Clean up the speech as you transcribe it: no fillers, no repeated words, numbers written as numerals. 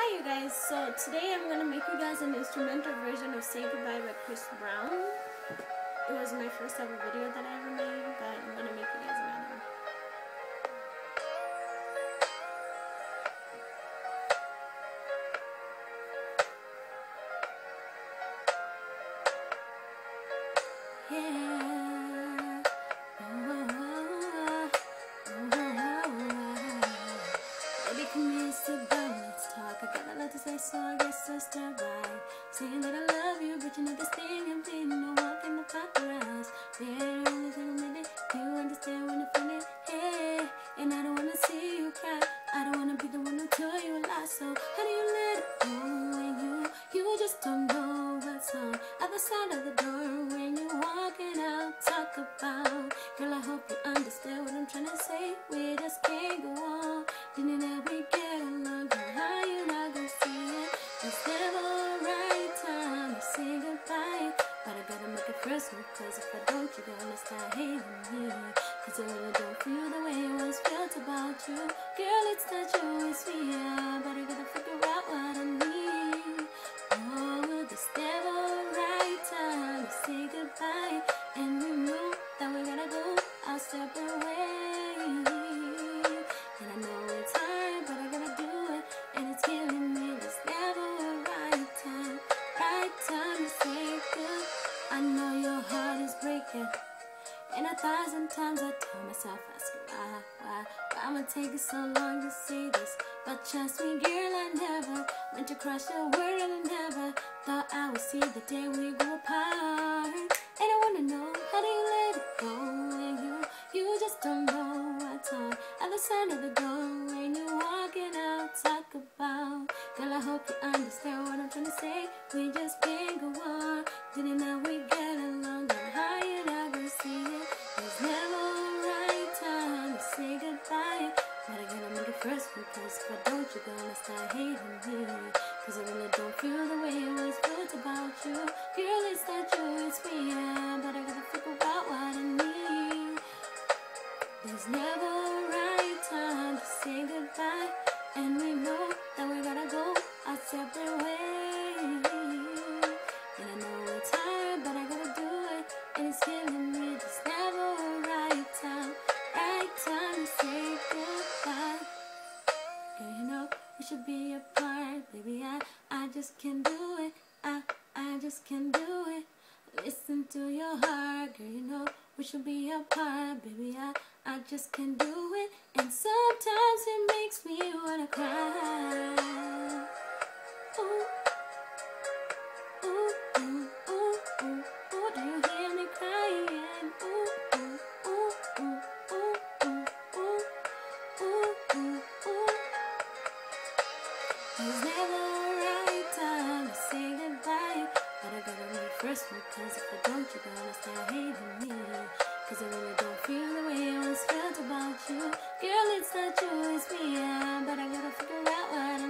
Hi you guys, so today I'm going to make you guys an instrumental version of Say Goodbye by Chris Brown. It was my first ever video that I ever made, but I'm going to make you guys another one. Yeah. Baby, come here, sit down, let's talk. I got a lot to say, so I guess I'll start by saying that I love you, but you know this thing I'm feeling, no one can paparazzi. Yeah, only take a minute, you understand when I feel it. Hey, and I don't wanna see you cry. I don't wanna be the one to tell you a lie. So how do you let it go when you just don't know what's on other side of the door when you're walking out? Talk about, girl, I hope you understand what I'm trying to say. We just can't go on. Didn't that we get along? Girl, how you not gonna see it? It's never right time to say goodbye, but I gotta make it first move, cause if I don't, you're gonna start hating me. Cause I really don't feel the way I once felt about you. Girl, it's not you, it's me, yeah, but I gotta figure out what I need. Oh, this never right time to say goodbye, and we know that we gotta go our separate ways. And I know it's hard, but I gotta do it, and it's killing me. There's never a right time to say goodbye. I know your heart is breaking, and 1,000 times I tell myself, asking why I'ma take it so long to say this. But trust me, girl, I never meant to cross your word, and I never thought I would see the day we go apart. And I wanna know, how do you let it go when you just don't know what's on other side of the door when you're walking out? Talk about, girl, I hope you understand what I'm trying to say. We just can't go on. Didn't know we get along, girl, how you not gonna see it? There's never a right time to say goodbye, but I gotta make it first, because if I don't, you're gonna start hating me. Cause I really don't feel the way I was felt about you. Girl, it's not you, it's me, yeah, but I gotta figure out what I need. There's never a right time to say goodbye, and we know that we gotta go our separate ways. And I know it's hard, but I gotta do it, and it's killing me. There's never a right time to say goodbye. Girl, you know we should be apart, baby. I just can't do it. I just can't do it. Listen to your heart, girl. You know we should be apart, baby. I just can't do it, and sometimes it makes me wanna cry. Ooh. Ooh, ooh, ooh, ooh, ooh, do you hear me crying? Ooh, ooh, ooh, ooh, ooh, ooh, ooh, ooh, ooh, ooh. There's never a right time to say goodbye, but I gotta make it first, because if I don't, you're gonna start hating me. Cause I really don't feel the way I once felt about you. Girl, it's not you, it's me, yeah, but I gotta figure out what I